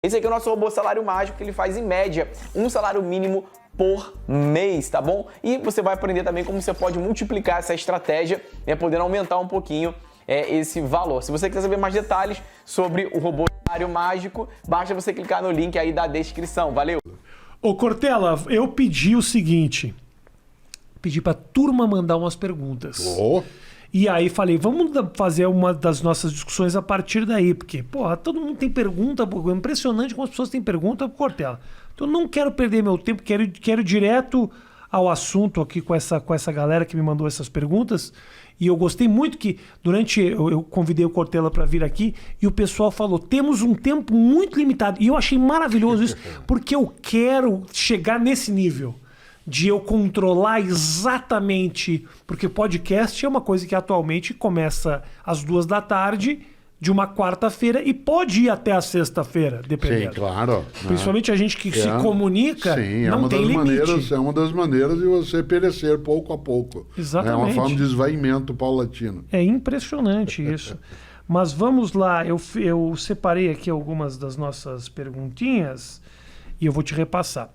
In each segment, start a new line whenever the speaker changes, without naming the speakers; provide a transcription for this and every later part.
Esse aqui é o nosso robô salário mágico, que ele faz em média um salário mínimo por mês, tá bom? E você vai aprender também como você pode multiplicar essa estratégia, né, podendo aumentar um pouquinho esse valor. Se você quiser saber mais detalhes sobre o robô salário mágico, basta você clicar no link aí da descrição. Valeu!
Ô Cortella, eu pedi o seguinte, pedi pra turma mandar umas perguntas.
Oh.
E aí falei, vamos fazer uma das nossas discussões a partir daí, porque, porra, todo mundo tem pergunta, é impressionante como as pessoas têm pergunta pro Cortella. Então eu não quero perder meu tempo, quero direto ao assunto aqui com essa galera que me mandou essas perguntas. E eu gostei muito que eu convidei o Cortella para vir aqui e o pessoal falou, temos um tempo muito limitado. E eu achei maravilhoso isso, porque eu quero chegar nesse nível de eu controlar exatamente, porque podcast é uma coisa que atualmente começa às 14h de uma quarta-feira e pode ir até a sexta-feira, dependendo.
Sim, claro.
Principalmente a gente que se comunica,
sim,
não tem limite.
É uma das maneiras de você perecer pouco a pouco.
Exatamente.
É uma forma de esvaimento paulatino.
É impressionante isso. Mas vamos lá, eu separei aqui algumas das nossas perguntinhas e eu vou te repassar.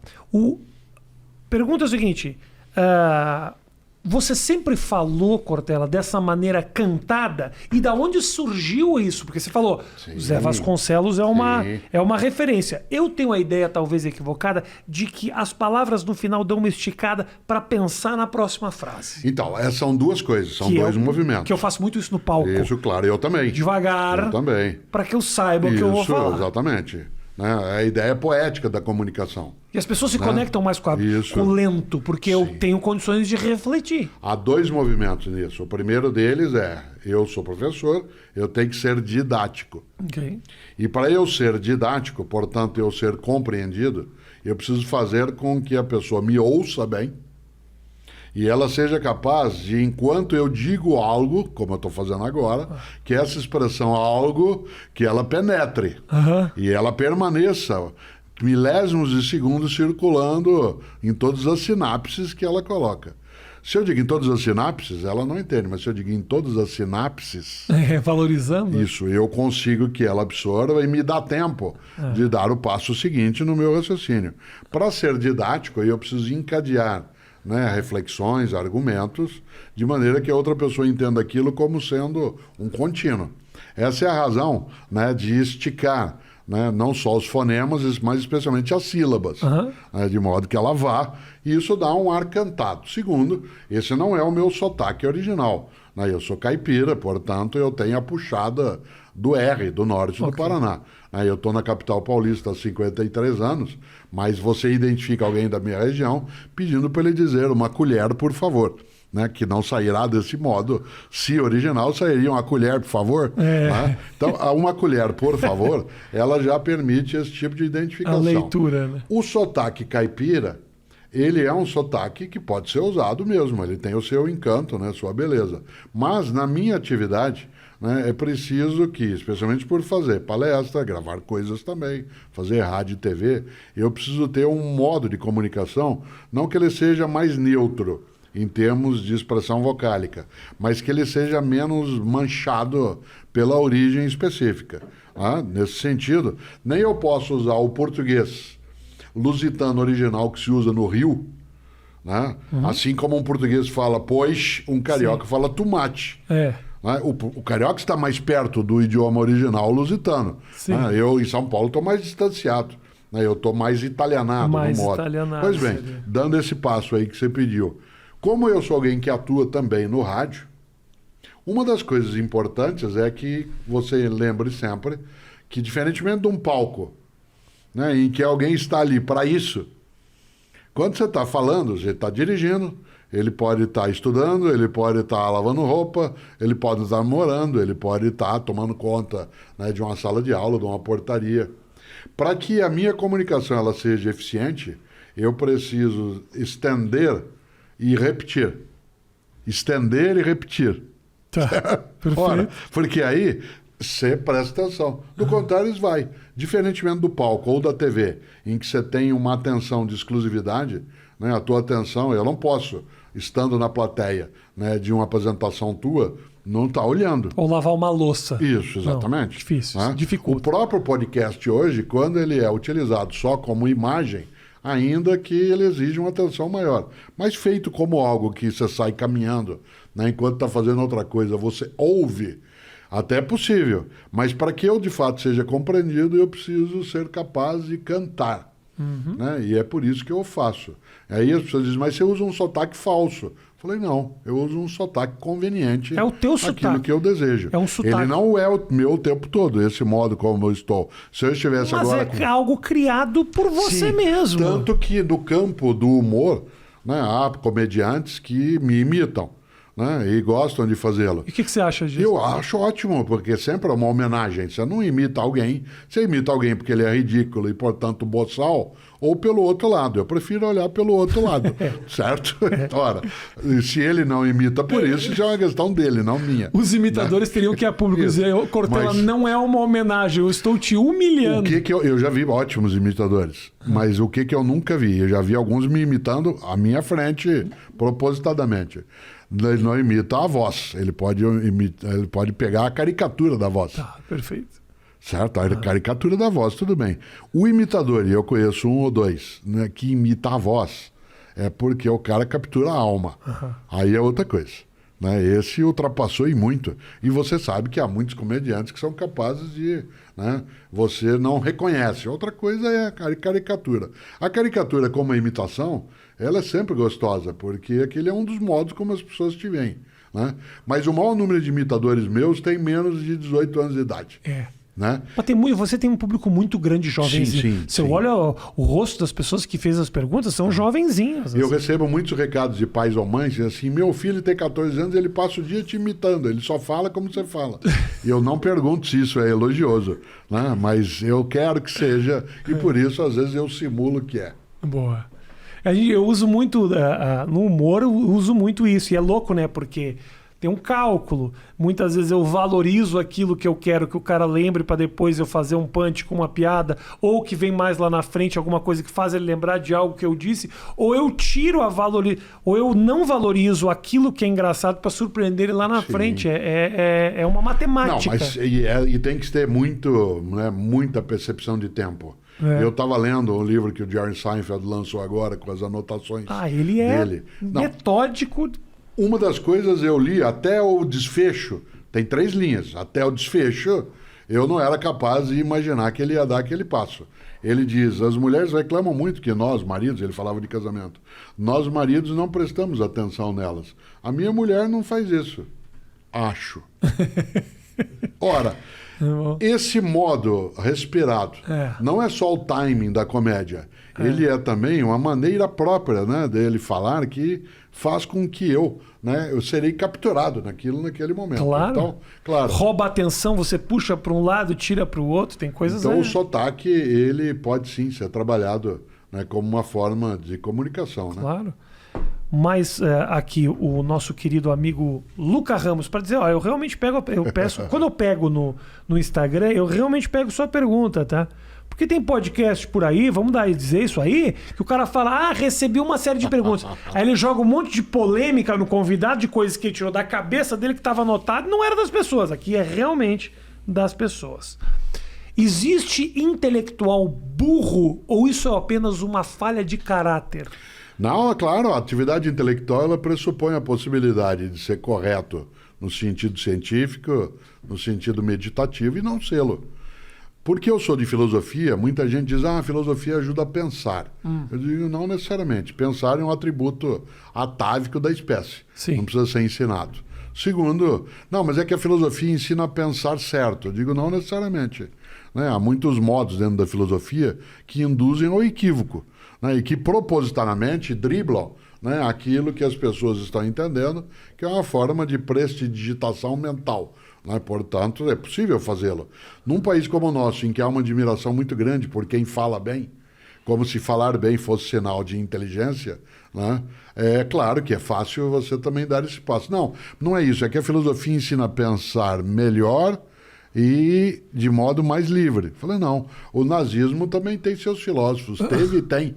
Pergunta é o seguinte, você sempre falou, Cortella, dessa maneira cantada? E da onde surgiu isso? Porque você falou,
Sim.
o Zé Vasconcelos é uma referência. Eu tenho a ideia, talvez equivocada, de que as palavras no final dão uma esticada para pensar na próxima frase.
Então, são duas coisas, são dois movimentos.
Que eu faço muito isso no palco.
Isso, claro, eu também.
Devagar.
Eu também.
Para que eu saiba o que eu vou falar.
Exatamente. Né? É a ideia poética da comunicação.
E as pessoas se conectam mais com o lento, porque eu tenho condições de refletir.
Há dois movimentos nisso. O primeiro deles eu sou professor, eu tenho que ser didático.
Okay.
E para eu ser didático, portanto, eu ser compreendido, eu preciso fazer com que a pessoa me ouça bem e ela seja capaz de, enquanto eu digo algo, como eu estou fazendo agora, que essa expressão algo, que ela penetre e ela permaneça milésimos de segundos circulando em todas as sinapses que ela coloca. Se eu digo em todas as sinapses, ela não entende, mas se eu digo em todas as sinapses...
Valorizando.
Isso, eu consigo que ela absorva e me dá tempo de dar o passo seguinte no meu raciocínio. Para ser didático, eu preciso encadear, né, reflexões, argumentos, de maneira que a outra pessoa entenda aquilo como sendo um contínuo. Essa é a razão, né, de esticar, né, não só os fonemas, mas especialmente as sílabas, né, de modo que ela vá, e isso dá um ar cantado. Segundo, esse não é o meu sotaque original, né, eu sou caipira, portanto eu tenho a puxada do R, do norte do Paraná. Eu estou na capital paulista há 53 anos, mas você identifica alguém da minha região pedindo para ele dizer uma colher, por favor. Né, que não sairá desse modo. Se original, sairia uma colher, por favor. Né? Então, uma colher, por favor, ela já permite esse tipo de identificação.
A leitura, né?
O sotaque caipira, ele é um sotaque que pode ser usado mesmo, ele tem o seu encanto, né, sua beleza. Mas, na minha atividade, né, é preciso que, especialmente por fazer palestra, gravar coisas também, fazer rádio e TV, eu preciso ter um modo de comunicação, não que ele seja mais neutro, em termos de expressão vocálica, mas que ele seja menos manchado pela origem específica. Nesse sentido, nem eu posso usar o português lusitano original que se usa no Rio, né? Assim como um português fala pois, um carioca fala tomate. O carioca está mais perto do idioma original lusitano. Eu, em São Paulo, estou mais distanciado. Eu estou mais italianado no modo. Pois bem, dando esse passo aí que você pediu, como eu sou alguém que atua também no rádio, uma das coisas importantes é que você lembre sempre que, diferentemente de um palco, né, em que alguém está ali para isso, quando você está falando, você está dirigindo, ele pode estar estudando, ele pode estar lavando roupa, ele pode estar morando, ele pode estar tomando conta, né, de uma sala de aula, de uma portaria. Para que a minha comunicação ela seja eficiente, eu preciso estender e repetir. Estender e repetir. Ora, porque aí você presta atenção. Do contrário, isso vai. Diferentemente do palco ou da TV, em que você tem uma atenção de exclusividade, né, a tua atenção, eu não posso, estando na plateia, né, de uma apresentação tua, não está olhando.
Ou lavar uma louça.
Isso, exatamente.
Não, difícil,
Né?
dificulta.
O próprio podcast hoje, quando ele é utilizado só como imagem, ainda que ele exige uma atenção maior. Mas feito como algo que você sai caminhando, né, enquanto está fazendo outra coisa, você ouve, até é possível. Mas para que eu, de fato, seja compreendido, eu preciso ser capaz de cantar. Né? E é por isso que eu faço. Aí as pessoas dizem, mas você usa um sotaque falso. Falei, não, eu uso um sotaque conveniente.
É o teu sotaque.
Aquilo que eu desejo.
É um sotaque.
Ele não é o meu o tempo todo, esse modo como eu estou. Se eu estivesse
Mas
agora...
é algo criado por você
Sim,
mesmo.
Tanto que no campo do humor, né, há comediantes que me imitam, né, e gostam de fazê-lo.
E o que você acha disso?
Eu acho ótimo, porque sempre é uma homenagem. Você não imita alguém, você imita alguém porque ele é ridículo e, portanto, boçal, ou pelo outro lado. Eu prefiro olhar pelo outro lado, certo? Ora, se ele não imita por isso, isso é uma questão dele, não minha.
Os imitadores teriam que ir a público dizer, Cortella, não é uma homenagem, eu estou te humilhando.
O que eu já vi ótimos imitadores, mas o que eu nunca vi? Eu já vi alguns me imitando à minha frente, propositadamente. Ele não imita a voz, ele pode pegar a caricatura da voz.
Tá, perfeito.
Certo? A caricatura da voz, tudo bem. O imitador, e eu conheço um ou dois, né, que imita a voz, é porque o cara captura a alma. Aí é outra coisa. Né? Esse ultrapassou e muito. E você sabe que há muitos comediantes que são capazes de... Né, você não reconhece. Outra coisa é a caricatura. A caricatura como a imitação, ela é sempre gostosa, porque aquele é um dos modos como as pessoas te veem. Né? Mas o maior número de imitadores meus tem menos de 18 anos de idade.
É.
Né?
Mas você tem um público muito grande de jovenzinhos. Você olha o rosto das pessoas que fez as perguntas, são jovenzinhos.
Eu recebo muitos recados de pais ou mães assim, meu filho tem 14 anos, ele passa o dia te imitando, ele só fala como você fala. E eu não pergunto se isso é elogioso, né? Mas eu quero que seja, e por isso às vezes eu simulo que é.
Boa. Eu uso muito, no humor, eu uso muito isso, e é louco, né? Porque tem um cálculo. Muitas vezes eu valorizo aquilo que eu quero que o cara lembre para depois eu fazer um punch com uma piada, ou que vem mais lá na frente alguma coisa que faz ele lembrar de algo que eu disse, ou eu tiro ou eu não valorizo aquilo que é engraçado para surpreender ele lá na frente. É uma matemática.
Não, mas e tem que ter muita percepção de tempo. Eu estava lendo um livro que o Jerry Seinfeld lançou agora com as anotações
ele é
dele.
metódico.
Uma das coisas eu li até o desfecho, tem 3 linhas, até o desfecho eu não era capaz de imaginar que ele ia dar aquele passo. Ele diz, as mulheres reclamam muito que nós, maridos, ele falava de casamento, nós maridos não prestamos atenção nelas. A minha mulher não faz isso. Acho. Ora, esse modo respirado não é só o timing da comédia, ele é também uma maneira própria, né, dele falar que faz com que eu serei capturado naquele momento.
Claro.
Então, claro.
Rouba a atenção, você puxa para um lado, tira para o outro, tem coisas...
Então o sotaque, ele pode sim ser trabalhado, né, como uma forma de comunicação. Né?
Claro. Mas aqui o nosso querido amigo Luca Ramos, para dizer, eu realmente peço, quando eu pego no Instagram, eu realmente pego sua pergunta, tá? Porque tem podcast por aí, vamos dizer isso aí, que o cara fala, recebi uma série de perguntas. Aí ele joga um monte de polêmica no convidado, de coisas que ele tirou da cabeça dele que estava anotado, não era das pessoas, aqui é realmente das pessoas. Existe intelectual burro ou isso é apenas uma falha de caráter?
Não, é claro, a atividade intelectual ela pressupõe a possibilidade de ser correto no sentido científico, no sentido meditativo e não sê-lo. Porque eu sou de filosofia, muita gente diz, a filosofia ajuda a pensar. Eu digo, não necessariamente. Pensar é um atributo atávico da espécie.
Sim.
Não precisa ser ensinado. Segundo, não, mas é que a filosofia ensina a pensar certo. Eu digo, não necessariamente. Né? Há muitos modos dentro da filosofia que induzem ao equívoco, né? E que propositadamente driblam, né, aquilo que as pessoas estão entendendo, que é uma forma de prestidigitação mental. Né? Portanto, é possível fazê-lo. Num país como o nosso, em que há uma admiração muito grande por quem fala bem, como se falar bem fosse sinal de inteligência, né? É claro que é fácil você também dar esse passo. Não é isso. É que a filosofia ensina a pensar melhor e de modo mais livre. Falei, não. O nazismo também tem seus filósofos. Teve e tem.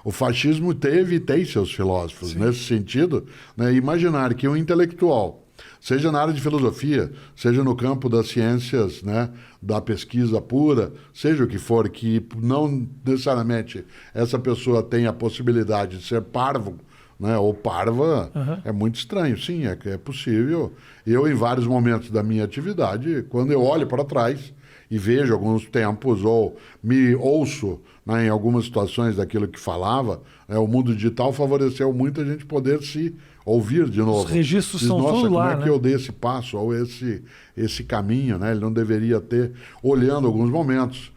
O fascismo teve e tem seus filósofos. Sim. Nesse sentido, né, imaginar que um intelectual seja na área de filosofia, seja no campo das ciências, né, da pesquisa pura, seja o que for, que não necessariamente essa pessoa tem a possibilidade de ser parvo, né, ou parva, é muito estranho. Sim, é possível. Eu, em vários momentos da minha atividade, quando eu olho para trás e vejo alguns tempos, ou me ouço, né, em algumas situações daquilo que falava, né, o mundo digital favoreceu muito a gente poder se ouvir de novo.
Os registros são
nossa,
todos lá,
como é que
né?
eu dei esse passo, ou esse caminho, né? Ele não deveria ter, olhando alguns momentos,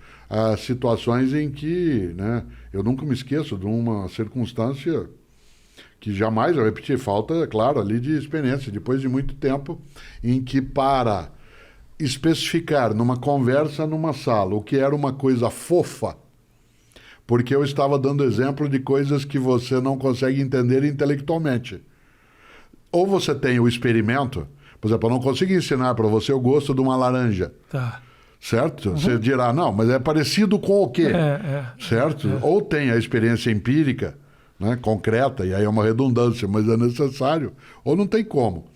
situações em que, né, eu nunca me esqueço de uma circunstância que jamais eu repeti, falta, claro, ali de experiência, depois de muito tempo, em que para especificar numa conversa numa sala o que era uma coisa fofa, porque eu estava dando exemplo de coisas que você não consegue entender intelectualmente. Ou você tem o experimento, por exemplo, eu não consigo ensinar para você o gosto de uma laranja.
Tá.
Certo? Você dirá, não, mas é parecido com o quê? Certo? Ou tem a experiência empírica, né, concreta, e aí é uma redundância, mas é necessário, ou não tem como.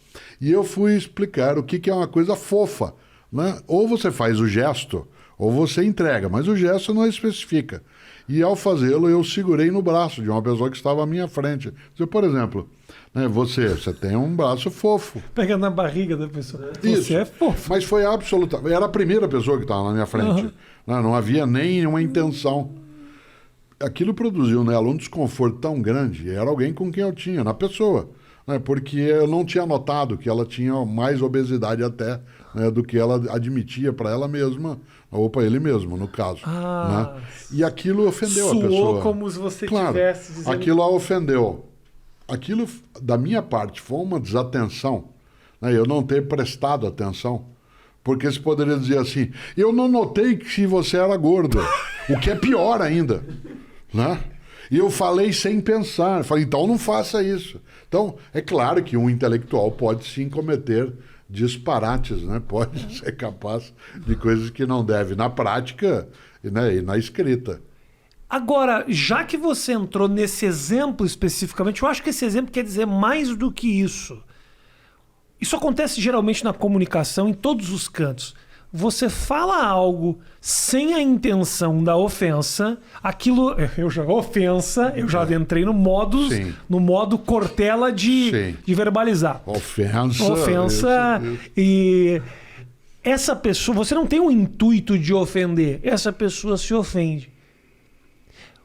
E eu fui explicar o que é uma coisa fofa, né? Ou você faz o gesto, ou você entrega, mas o gesto não especifica. E ao fazê-lo, eu segurei no braço de uma pessoa que estava à minha frente. Por exemplo, né, você tem um braço fofo.
Pega na barriga da pessoa.
Isso.
Você é fofo.
Mas foi absolutamente... Era a primeira pessoa que estava na minha frente. Não havia nenhuma intenção. Aquilo produziu nela um desconforto tão grande. Era alguém com quem eu tinha, na pessoa. Né, porque eu não tinha notado que ela tinha mais obesidade até, né, do que ela admitia para ela mesma, ou para ele mesmo, no caso. Né? E aquilo ofendeu a pessoa.
Soou como se você tivesse dizendo...
Aquilo a ofendeu. Aquilo, da minha parte, foi uma desatenção, né, eu não ter prestado atenção. Porque você poderia dizer assim, eu não notei que você era gordo, o que é pior ainda, né? E eu falei sem pensar, falei, então não faça isso. Então, é claro que um intelectual pode sim cometer disparates, né? Pode ser capaz de coisas que não deve, na prática, né, e na escrita.
Agora, já que você entrou nesse exemplo especificamente, eu acho que esse exemplo quer dizer mais do que isso. Isso acontece geralmente na comunicação, em todos os cantos. Você fala algo sem a intenção da ofensa, aquilo... Eu já adentrei no modo Cortella de verbalizar. Ofensa.
Isso.
E essa pessoa... Você não tem o intuito de ofender. Essa pessoa se ofende.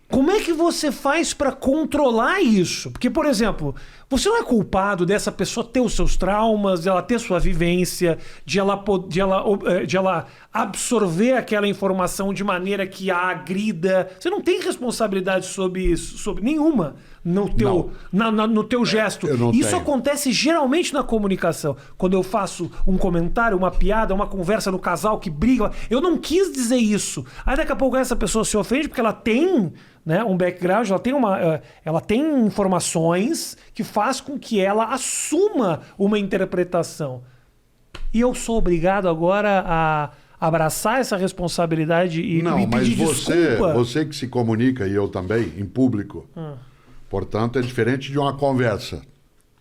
Como é que você faz para controlar isso? Porque, por exemplo, você não é culpado dessa pessoa ter os seus traumas, de ela ter sua vivência, de ela absorver aquela informação de maneira que a agrida. Você não tem responsabilidade sobre isso, sobre nenhuma no teu gesto. Isso acontece geralmente na comunicação. Quando eu faço um comentário, uma piada, uma conversa no casal que briga, eu não quis dizer isso. Aí daqui a pouco essa pessoa se ofende porque ela tem, né, um background, ela tem informações que faz com que ela assuma uma interpretação. E eu sou obrigado agora a abraçar essa responsabilidade e
não,
me pedir desculpa.
Você que se comunica, e eu também, em público, portanto, é diferente de uma conversa.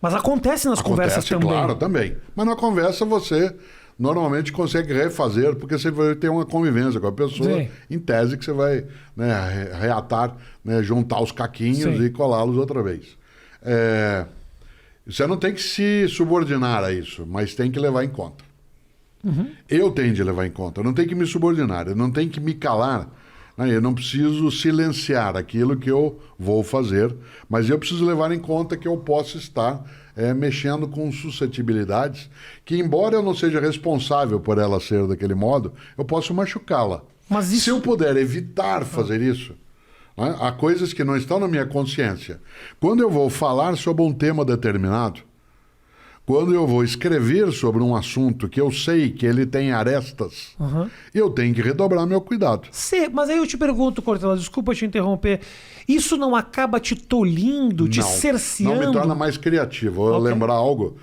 Mas acontece nas conversas também.
Claro, também. Mas na conversa você normalmente consegue refazer, porque você vai ter uma convivência com a pessoa, sim, em tese que você vai, né, reatar, né, juntar os caquinhos, sim, e colá-los outra vez. Você não tem que se subordinar a isso, mas tem que levar em conta. Eu tenho de levar em conta, eu não tenho que me subordinar, eu não tenho que me calar, né? Eu não preciso silenciar aquilo que eu vou fazer, mas eu preciso levar em conta que eu posso estar mexendo com suscetibilidades que, embora eu não seja responsável por ela ser daquele modo, eu posso machucá-la. Mas se eu puder evitar fazer isso, né? Há coisas que não estão na minha consciência. Quando eu vou falar sobre um tema determinado, quando eu vou escrever sobre um assunto que eu sei que ele tem arestas, eu tenho que redobrar meu cuidado.
Mas aí eu te pergunto, Cortella, desculpa te interromper, isso não acaba te tolindo, te cerceando?
Não me torna mais criativo. Eu lembrar algo,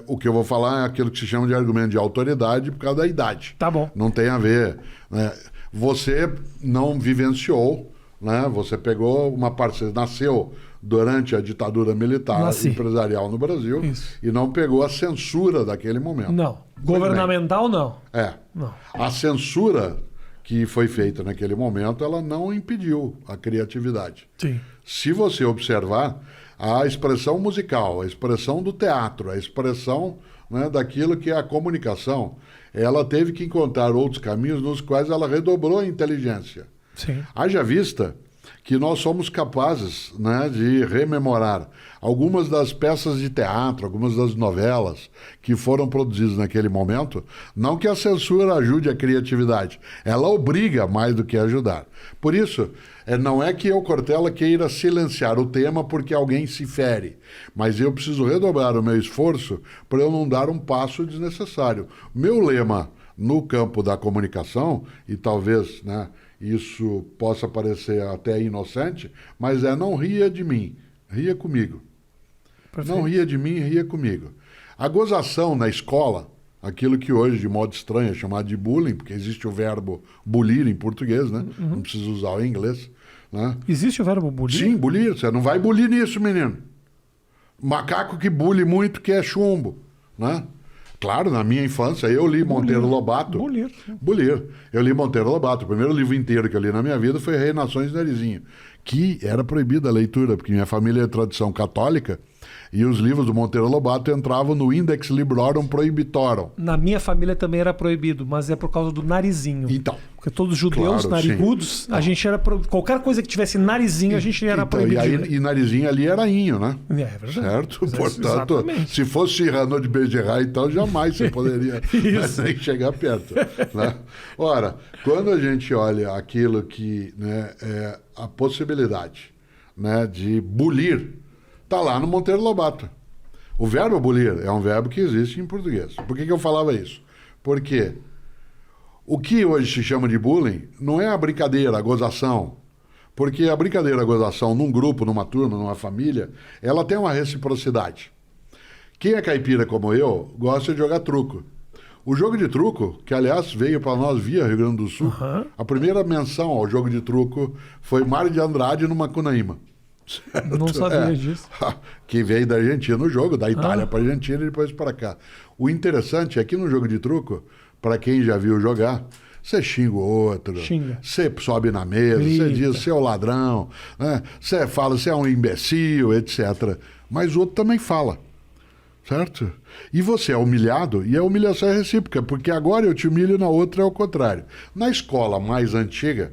o que eu vou falar é aquilo que se chama de argumento de autoridade por causa da idade.
Tá bom.
Não tem a ver. Né? Você não vivenciou né? Você pegou uma parte, você nasceu durante a ditadura militar
Nasci.
empresarial no Brasil
Isso.
e não pegou a censura daquele momento.
Não.
Pois
Governamental, não.
É.
Não.
A censura que foi feita naquele momento, ela não impediu a criatividade.
Sim.
Se você observar, a expressão musical, a expressão do teatro, a expressão, né, daquilo que é a comunicação, ela teve que encontrar outros caminhos nos quais ela redobrou a inteligência.
Sim.
Haja vista que nós somos capazes, né, de rememorar algumas das peças de teatro, algumas das novelas que foram produzidas naquele momento. Não que a censura ajude a criatividade, ela obriga mais do que ajudar. Por isso, não é que eu, Cortella, queira silenciar o tema porque alguém se fere, mas eu preciso redobrar o meu esforço para eu não dar um passo desnecessário. Meu lema no campo da comunicação, e talvez, né, isso possa parecer até inocente, mas não ria de mim, ria comigo.
Perfeito.
Não ria de mim, ria comigo. A gozação na escola, aquilo que hoje, de modo estranho, é chamado de bullying, porque existe o verbo bulir em português, né? Não precisa usar o inglês. Né?
Existe o verbo bulir?
Sim, bulir. Você não vai bulir nisso, menino. Macaco que bule muito que é chumbo. Né? Claro, na minha infância, eu li Monteiro Lobato.
Bulir.
Bulir. Eu li Monteiro Lobato. O primeiro livro inteiro que eu li na minha vida foi Rei Nações Narizinho, que era proibida a leitura, porque minha família é de tradição católica, e os livros do Monteiro Lobato entravam no Index Librorum Prohibitorum.
Na minha família também era proibido, mas é por causa do narizinho.
Então.
Porque todos judeus,
Claro,
narigudos,
sim.
a gente era. Qualquer coisa que tivesse narizinho, a gente era
Então,
proibido.
e narizinho ali era inho, né?
É verdade.
Certo? Portanto,
Exatamente.
se fosse Cyrano de Bergerac, então jamais você poderia nem chegar perto. Né? Ora, quando a gente olha aquilo que, né, é a possibilidade, né, de bulir, está lá no Monteiro Lobato. O verbo bulir é um verbo que existe em português. Por que eu falava isso? Porque o que hoje se chama de bullying não é a brincadeira, a gozação. Porque a brincadeira, a gozação, num grupo, numa turma, numa família, ela tem uma reciprocidade. Quem é caipira como eu, gosta de jogar truco. O jogo de truco, que aliás veio para nós via Rio Grande do Sul, a primeira menção ao jogo de truco foi Mário de Andrade no Macunaíma. Certo?
Não sabia disso.
Que veio da Argentina o jogo, da Itália para a Argentina e depois para cá. O interessante é que no jogo de truco, para quem já viu jogar, você xinga o outro, você sobe na mesa, você diz você é o ladrão, né? Você fala você é um imbecil, etc. Mas o outro também fala, certo? E você é humilhado e a humilhação é recíproca, porque agora eu te humilho, na outra é o contrário. Na escola mais antiga,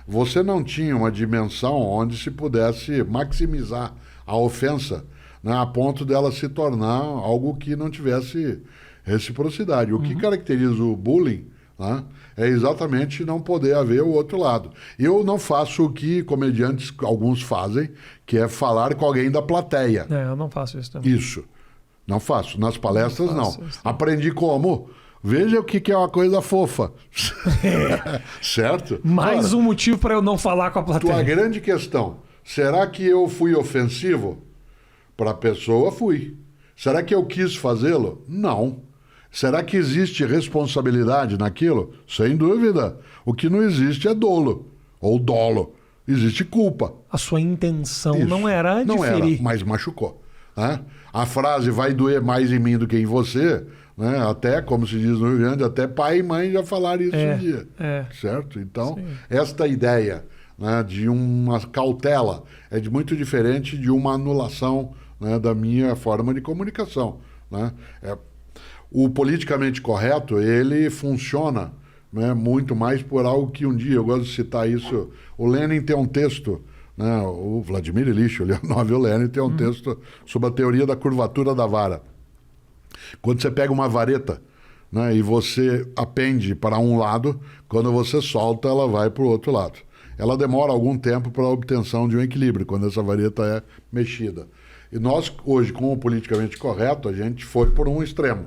você não tinha uma dimensão onde se pudesse maximizar a ofensa, né, a ponto dela se tornar algo que não tivesse reciprocidade. O que caracteriza o bullying, né, é exatamente não poder haver o outro lado. Eu não faço o que comediantes, alguns fazem, que é falar com alguém da plateia.
Eu não faço isso também.
Isso. Não faço. Nas palestras, não.
Isso.
Aprendi como? Veja o que é uma coisa fofa. Certo?
Mais
Ora,
um motivo para eu não falar com a plateia.
tua grande questão, será que eu fui ofensivo? Para a pessoa, fui. Será que eu quis fazê-lo? Não. Será que existe responsabilidade naquilo? Sem dúvida. O que não existe é dolo, ou dolo. Existe culpa.
A sua intenção
Isso.
não era
Não
de
era,
ferir.
mas machucou. Né? A frase vai doer mais em mim do que em você, né? Até, como se diz no Rio Grande, até pai e mãe já falaram isso um dia. Certo? Então, esta ideia, né, de uma cautela é muito diferente de uma anulação, né, da minha forma de comunicação. Né? O politicamente correto, ele funciona, né, muito mais por algo que um dia, eu gosto de citar isso, o Lenin tem um texto, né, o Vladimir Ilyich Ulyanov, o Lenin tem um texto sobre a teoria da curvatura da vara. Quando você pega uma vareta, né, e você apende para um lado, quando você solta, ela vai para o outro lado. Ela demora algum tempo para a obtenção de um equilíbrio, quando essa vareta é mexida. E nós, hoje, com o politicamente correto, a gente foi por um extremo.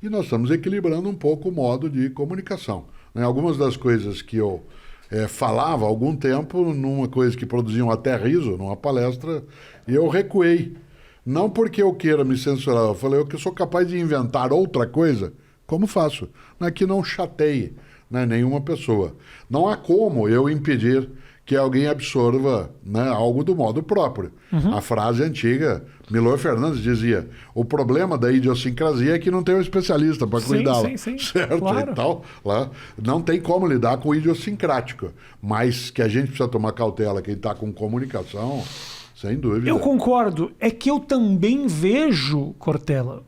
E nós estamos equilibrando um pouco o modo de comunicação. Né? Algumas das coisas que eu falava há algum tempo, numa coisa que produziam até riso, numa palestra, e eu recuei. Não porque eu queira me censurar, eu falei que eu sou capaz de inventar outra coisa, como faço? Não é que não chateie, né, nenhuma pessoa. Não há como eu impedir que alguém absorva, né, algo do modo próprio. A frase antiga, Milor Fernandes dizia, o problema da idiosincrasia é que não tem um especialista para cuidá-la.
Sim,
certo?
claro.
Então, lá, não tem como lidar com o idiosincrático, mas que a gente precisa tomar cautela, quem está com comunicação, sem dúvida.
Eu concordo. É que eu também vejo, Cortella,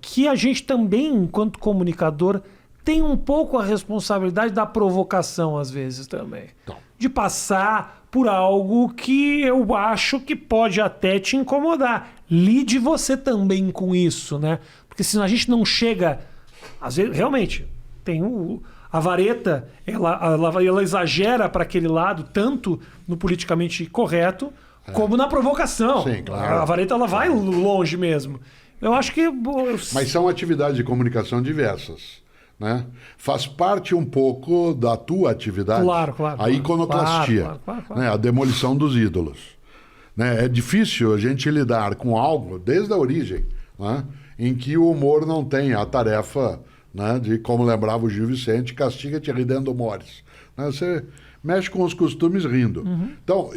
que a gente também, enquanto comunicador, tem um pouco a responsabilidade da provocação, às vezes, também.
Então.
De passar por algo que eu acho que pode até te incomodar. Lide você também com isso, né? Porque senão a gente não chega... Às vezes, realmente, tem a vareta, ela exagera para aquele lado, tanto no politicamente correto, como na provocação.
Sim, claro.
A vareta ela vai longe mesmo. Eu acho que...
Mas são atividades de comunicação diversas. Né? Faz parte um pouco da tua atividade,
Claro.
a iconoclastia,
Claro.
né? A demolição dos ídolos. Né? É difícil a gente lidar com algo desde a origem, né? Em que o humor não tem a tarefa, né, de, como lembrava o Gil Vicente, castiga-te ridendo mores. Né? Você mexe com os costumes rindo. Então,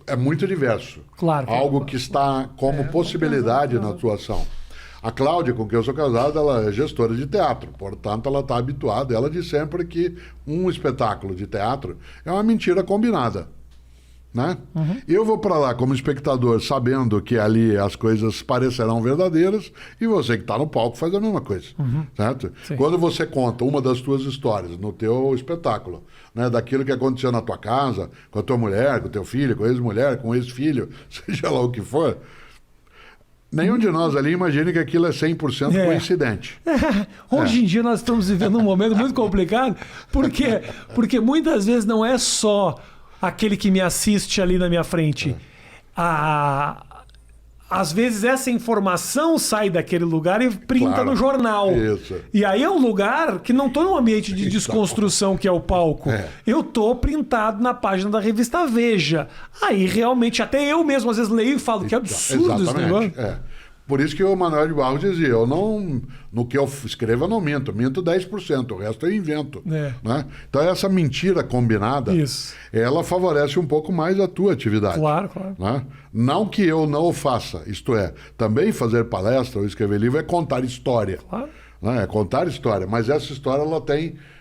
é muito diverso.
Claro.
Algo que está como possibilidade na tua ação. A Cláudia, com quem eu sou casado, ela é gestora de teatro, portanto ela está habituada. Ela diz sempre que um espetáculo de teatro é uma mentira combinada. Né? Eu vou para lá como espectador sabendo que ali as coisas parecerão verdadeiras e você que está no palco faz a mesma coisa. Certo?
Sim.
Quando você conta uma das tuas histórias no teu espetáculo, né, daquilo que aconteceu na tua casa, com a tua mulher, com o teu filho, com a ex-mulher, com o ex-filho, seja lá o que for... Nenhum de nós ali imagina que aquilo é 100% coincidente.
Hoje em dia nós estamos vivendo um momento muito complicado, porque muitas vezes não é só aquele que me assiste ali na minha frente. Às vezes essa informação sai daquele lugar e printa no jornal.
Isso.
E aí é um lugar que não estou num ambiente de desconstrução que é o palco. Eu estou printado na página da revista Veja. Aí realmente até eu mesmo às vezes leio e falo que absurdo esse negócio.
Por isso que o Manuel de Barros dizia, no que eu escrevo eu não minto 10%, o resto eu invento. Né? Então essa mentira combinada, ela favorece um pouco mais a tua atividade.
Claro.
Né? Não que eu não o faça, isto é, também fazer palestra ou escrever livro é contar história.
Claro.
Né? É contar história, mas essa história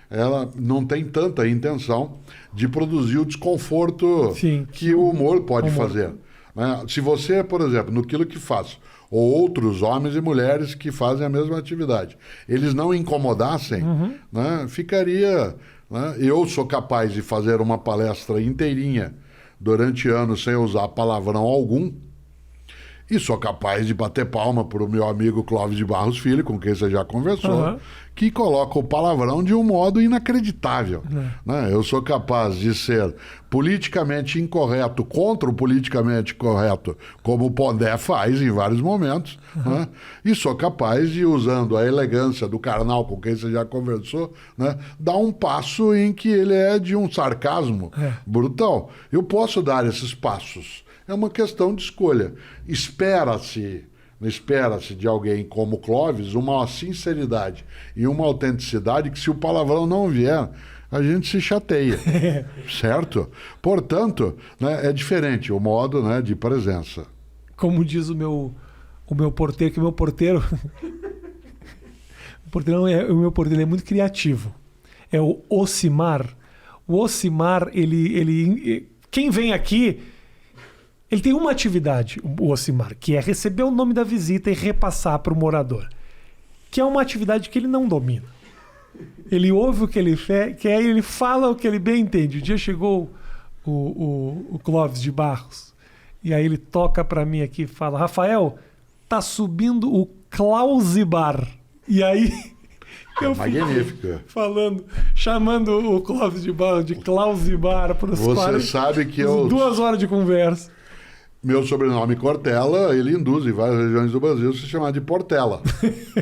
ela não tem tanta intenção de produzir o desconforto que o humor pode fazer. Né? Se você, por exemplo, naquilo que faço, ou outros homens e mulheres que fazem a mesma atividade, eles não incomodassem, né, ficaria... Né, eu sou capaz de fazer uma palestra inteirinha durante anos sem usar palavrão algum, e sou capaz de bater palma para o meu amigo Clóvis de Barros Filho, com quem você já conversou, que coloca o palavrão de um modo inacreditável. Né? Eu sou capaz de ser politicamente incorreto contra o politicamente correto, como o Pondé faz em vários momentos, né? E sou capaz de, usando a elegância do Karnal, com quem você já conversou, né, dar um passo em que ele é de um sarcasmo brutal. Eu posso dar esses passos. É uma questão de escolha. Espera-se de alguém como Clóvis uma sinceridade e uma autenticidade que, se o palavrão não vier, a gente se chateia. Certo? Portanto, né, é diferente o modo, né, de presença.
Como diz o meu porteiro, que o meu porteiro... o meu porteiro é muito criativo. É o Ocimar. O Ocimar, ele quem vem aqui... Ele tem uma atividade, o Ocimar, que é receber o nome da visita e repassar para o morador. Que é uma atividade que ele não domina. Ele ouve o que ele quer e ele fala o que ele bem entende. Um dia chegou o Clóvis de Barros e aí ele toca para mim aqui e fala: Rafael, tá subindo o Clausibar. E aí... Eu
magnífico.
Chamando o Clóvis de Barros de Clausibar para os
Você sabe que
2 horas de conversa.
Meu sobrenome Cortella, ele induz em várias regiões do Brasil se chamar de Portela.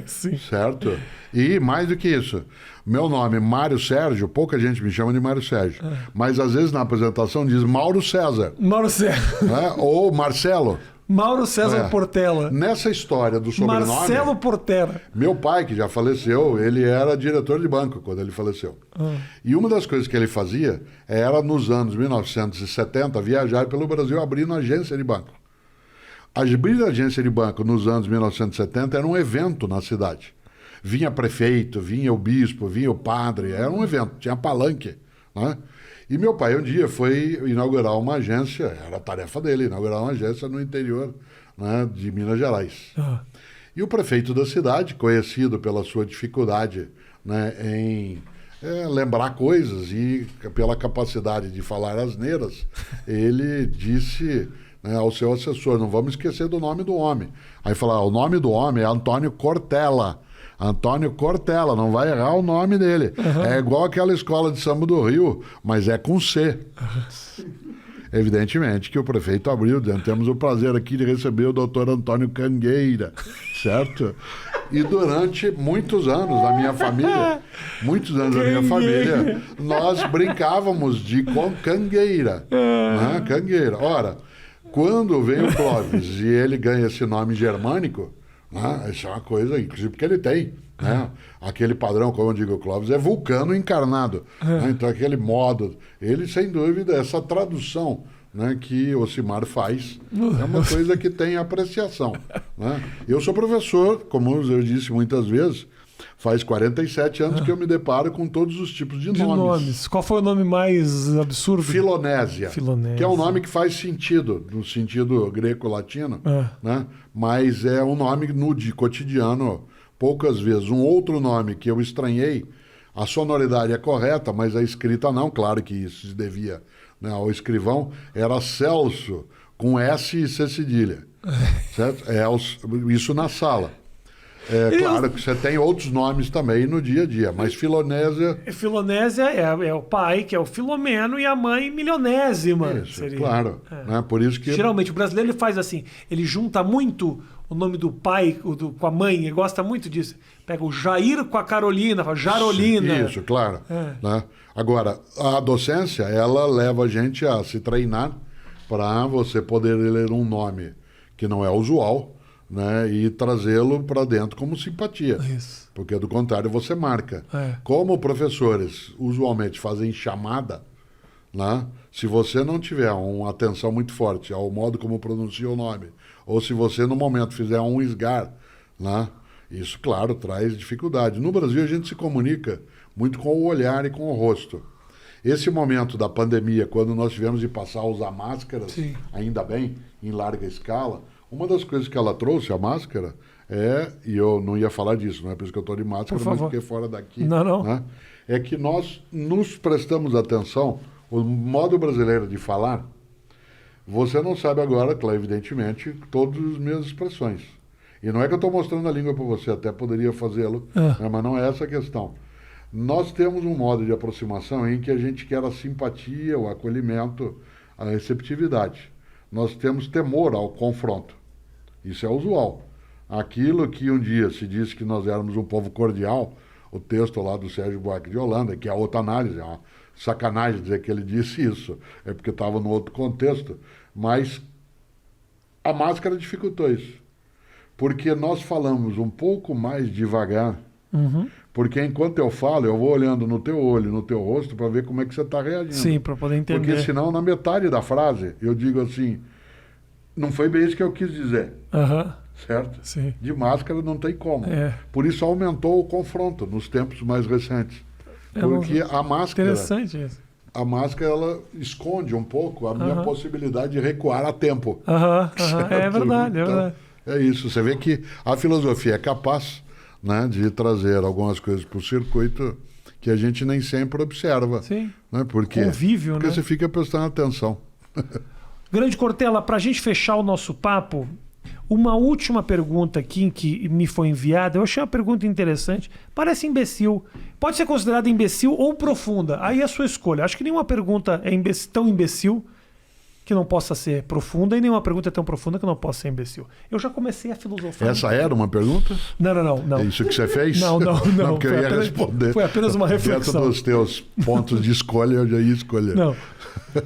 Sim.
Certo? E mais do que isso, meu nome Mário Sérgio, pouca gente me chama de Mário Sérgio, mas às vezes na apresentação diz Mauro César.
Mauro César.
Né? Ou Marcelo.
Mauro César Portela.
Nessa história do sobrenome...
Marcelo Portela.
Meu pai, que já faleceu, ele era diretor de banco quando ele faleceu. E uma das coisas que ele fazia era, nos anos 1970, viajar pelo Brasil abrindo agência de banco. Abrir agência de banco nos anos 1970 era um evento na cidade. Vinha prefeito, vinha o bispo, vinha o padre, era um evento, tinha palanque, né? E meu pai um dia foi inaugurar uma agência, era a tarefa dele, inaugurar uma agência no interior, né, de Minas Gerais. E o prefeito da cidade, conhecido pela sua dificuldade, né, em lembrar coisas e pela capacidade de falar asneiras, ele disse, né, ao seu assessor, não vamos esquecer do nome do homem. Aí falou, o nome do homem é Antônio Cortella. Antônio Cortella, não vai errar o nome dele. É igual aquela escola de samba do Rio, mas é com C. Evidentemente que o prefeito abriu, dizendo, temos o prazer aqui de receber o doutor Antônio Cangueira, certo? E durante muitos anos da minha família, nós brincávamos de Cangueira, né? Cangueira. Ora, quando vem o Clóvis e ele ganha esse nome germânico, isso é uma coisa, inclusive porque ele tem, né? Aquele padrão, como eu digo, o Clóvis é vulcano encarnado, né? Então aquele modo, ele sem dúvida, essa tradução, né, que o Ocimar faz, é uma coisa que tem apreciação, né? Eu sou professor, como eu disse muitas vezes, faz 47 anos que eu me deparo com todos os tipos de nomes.
Qual foi o nome mais absurdo?
Filonésia, que é um nome que faz sentido, no sentido greco-latino, né? Mas é um nome de cotidiano, poucas vezes. Um outro nome que eu estranhei, a sonoridade é correta, mas a escrita não, claro que isso se devia, né, ao escrivão, era Celso, com S e C cedilha, certo? Isso na sala. Claro que você tem outros nomes também no dia a dia, mas Filonésia...
Filonésia é o pai, que é o Filomeno, e a mãe milionésima.
Isso, seria. Claro. Né? Por isso que...
Geralmente o brasileiro ele faz assim, ele junta muito o nome do pai com a mãe, ele gosta muito disso. Pega o Jair com a Carolina, fala Jarolina.
Isso, claro. Né? Agora, a docência, ela leva a gente a se treinar para você poder ler um nome que não é usual, né, e trazê-lo para dentro como simpatia.
Isso.
Porque, do contrário, você marca. Como professores usualmente fazem chamada, né, se você não tiver uma atenção muito forte ao modo como pronuncia o nome, ou se você, no momento, fizer um esgar, né, isso, claro, traz dificuldade. No Brasil, a gente se comunica muito com o olhar e com o rosto. Esse momento da pandemia, quando nós tivemos de passar a usar máscaras, sim, ainda bem, em larga escala, uma das coisas que ela trouxe, a máscara, e eu não ia falar disso, não é por isso que eu estou de máscara, mas porque fora daqui, né, é que nós nos prestamos atenção, o modo brasileiro de falar, você não sabe agora, claro, evidentemente, todas as minhas expressões. E não é que eu estou mostrando a língua para você, até poderia fazê-lo, né, mas não é essa a questão. Nós temos um modo de aproximação em que a gente quer a simpatia, o acolhimento, a receptividade. Nós temos temor ao confronto. Isso é usual. Aquilo que um dia se disse que nós éramos um povo cordial, o texto lá do Sérgio Buarque de Holanda, que é outra análise, é uma sacanagem dizer que ele disse isso, é porque estava no outro contexto, mas a máscara dificultou isso. Porque nós falamos um pouco mais devagar, porque enquanto eu falo, eu vou olhando no teu olho, no teu rosto, para ver como é que você está reagindo.
Sim, para poder entender.
Porque senão, na metade da frase, eu digo assim, não foi bem isso que eu quis dizer. Certo?
Sim.
De máscara não tem como. Por isso aumentou o confronto nos tempos mais recentes. Porque a máscara...
Interessante isso.
A máscara, ela esconde um pouco a minha possibilidade de recuar a tempo.
É verdade, é verdade.
É isso. Você vê que a filosofia é capaz, né, de trazer algumas coisas para o circuito que a gente nem sempre observa.
Sim.
Né? Porque você fica prestando atenção.
Grande Cortella, para a gente fechar o nosso papo, uma última pergunta aqui que me foi enviada, eu achei uma pergunta interessante, parece imbecil, pode ser considerada imbecil ou profunda, aí é a sua escolha. Acho que nenhuma pergunta é tão imbecil que não possa ser profunda e nenhuma pergunta é tão profunda que não possa ser imbecil. Eu já comecei a filosofar.
Essa era uma pergunta?
Não.
É isso que você fez?
Não.
Porque eu ia responder.
Foi apenas uma reflexão.
Dentro dos teus pontos de escolha, eu já ia escolher.
Não.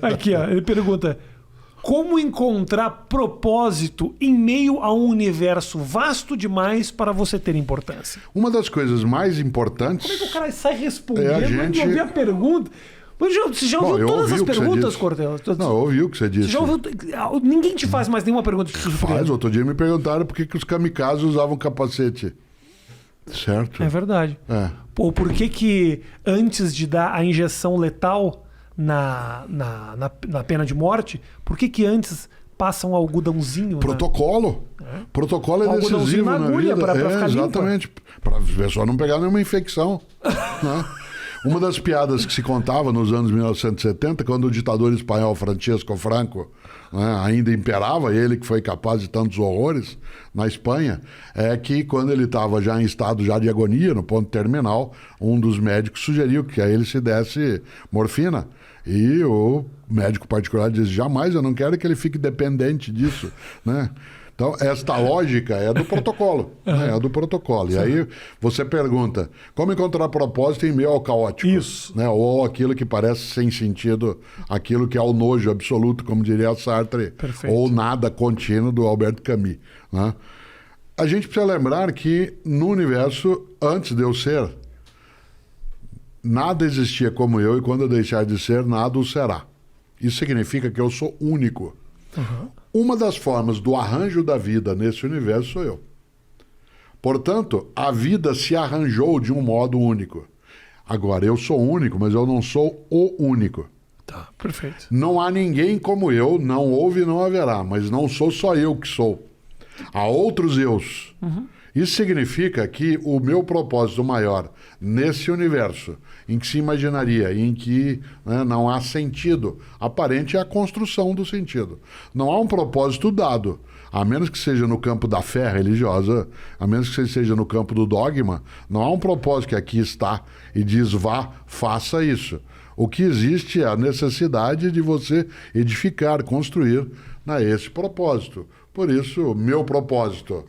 Aqui, ó, ele pergunta... Como encontrar propósito em meio a um universo vasto demais para você ter importância?
Uma das coisas mais importantes...
Como é que o cara sai respondendo?
a gente...
Não ouvi a pergunta. Você já ouviu todas as perguntas, Cortella?
Não, eu ouvi o que você disse.
Você já ouviu... Ninguém te faz mais nenhuma pergunta.
Faz. Outro dia me perguntaram por que os kamikazes usavam capacete. Certo?
É verdade. Pô, por que antes de dar a injeção letal na pena de morte, por que antes passa um algodãozinho?
Protocolo. Protocolo é decisivo na vida.
Pra ficar
exatamente. Para a pessoa não pegar nenhuma infecção. Né? Uma das piadas que se contava nos anos 1970, quando o ditador espanhol Francisco Franco, né, ainda imperava, ele que foi capaz de tantos horrores na Espanha, é que quando ele estava já em estado já de agonia, no ponto terminal, um dos médicos sugeriu que a ele se desse morfina. E o médico particular disse, jamais, eu não quero que ele fique dependente disso, né? Então, esta lógica é do protocolo, né? É do protocolo. E aí você pergunta, como encontrar propósito em meio ao caótico?
Isso.
Né? Ou aquilo que parece sem sentido, aquilo que é o nojo absoluto, como diria Sartre,
Perfeito.
ou nada contínuo do Albert Camus. Né? A gente precisa lembrar que no universo, antes de eu ser, nada existia como eu, e quando eu deixar de ser, nada o será. Isso significa que eu sou único.
Uhum.
Uma das formas do arranjo da vida nesse universo sou eu. Portanto, a vida se arranjou de um modo único. Agora, eu sou único, mas eu não sou o único.
Tá, perfeito.
Não há ninguém como eu, não houve e não haverá, mas não sou só eu que sou. Há outros eus.
Uhum.
Isso significa que o meu propósito maior nesse universo, em que se imaginaria, em que não há sentido aparente, é a construção do sentido. Não há um propósito dado, a menos que seja no campo da fé religiosa, a menos que seja no campo do dogma, não há um propósito que aqui está e diz vá, faça isso. O que existe é a necessidade de você edificar, construir esse propósito. Por isso, meu propósito,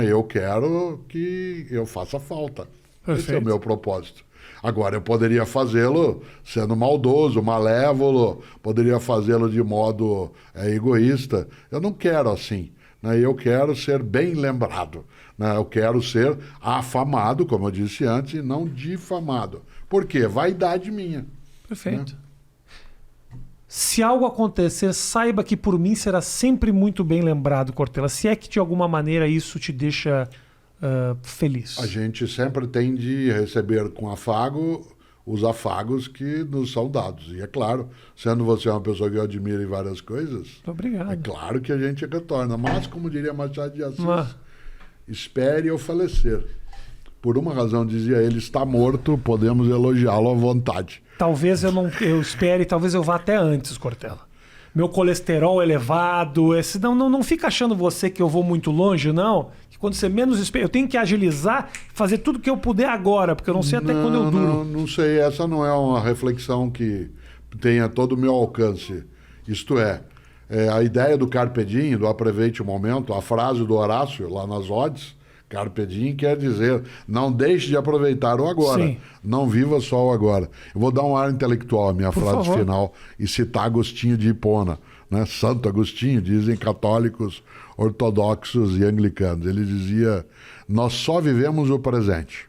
eu quero que eu faça falta.
Perfeito.
Esse é o meu propósito. Agora, eu poderia fazê-lo sendo maldoso, malévolo, poderia fazê-lo de modo egoísta. Eu não quero assim. Eu quero ser bem lembrado. Eu quero ser afamado, como eu disse antes, e não difamado. Por quê? Vaidade minha.
Perfeito. Se algo acontecer, saiba que por mim será sempre muito bem lembrado, Cortella. Se é que de alguma maneira isso te deixa feliz.
A gente sempre tem de receber com afago os afagos que nos são dados. E é claro, sendo você uma pessoa que eu admiro em várias coisas,
muito obrigado.
É claro que a gente retorna. Mas, como diria Machado de Assis, espere eu falecer. Por uma razão, dizia ele, está morto, podemos elogiá-lo à vontade.
Talvez eu espere, talvez eu vá até antes, Cortella. Meu colesterol elevado, não fica achando você que eu vou muito longe, não. Que quando você menos espera, eu tenho que agilizar, fazer tudo que eu puder agora, porque eu não sei até quando eu duro.
Não sei, essa não é uma reflexão que tenha todo o meu alcance. Isto é, a ideia do Carpe Diem, do aproveite o momento, a frase do Horácio, lá nas Odes, Carpe Diem quer dizer, não deixe de aproveitar o agora,
Sim.
Não viva só o agora. Eu vou dar um ar intelectual à minha frase final e citar Agostinho de Hipona, Santo Agostinho, dizem católicos, ortodoxos e anglicanos. Ele dizia, nós só vivemos o presente,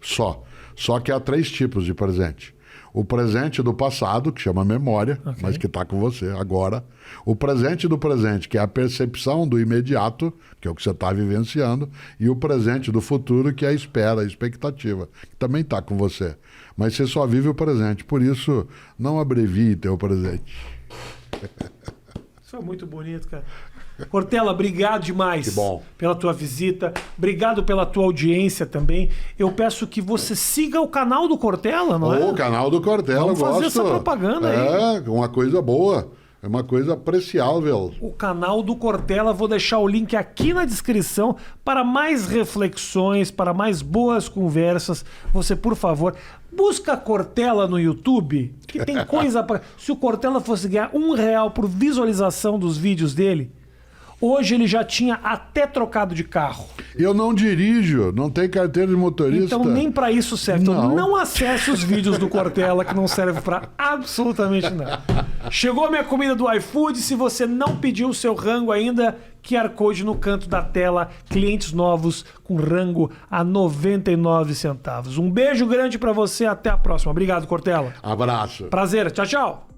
só que há 3 tipos de presente. O presente do passado, que chama memória, mas que está com você agora. O presente do presente, que é a percepção do imediato, que é o que você está vivenciando. E o presente do futuro, que é a espera, a expectativa, que também está com você. Mas você só vive o presente. Por isso, não abrevie teu presente.
Isso é muito bonito, cara. Cortella, obrigado demais pela tua visita. Obrigado pela tua audiência também. Eu peço que você siga o canal do Cortella, não é?
O canal do Cortella,
vamos fazer essa propaganda aí.
É, uma coisa boa. É uma coisa apreciável.
O canal do Cortella, vou deixar o link aqui na descrição para mais reflexões, para mais boas conversas. Você, por favor, busca Cortella no YouTube, que tem coisa para... Se o Cortella fosse ganhar R$1 por visualização dos vídeos dele, Hoje ele já tinha até trocado de carro.
Eu não dirijo, não tenho carteira de motorista.
Então nem pra isso serve. Então
Não.
não acesse os vídeos do Cortella, que não serve pra absolutamente nada. Chegou a minha comida do iFood. Se você não pediu o seu rango ainda, QR Code no canto da tela. Clientes novos com rango a 99 centavos. Um beijo grande pra você. Até a próxima. Obrigado, Cortella.
Abraço.
Prazer. Tchau, tchau.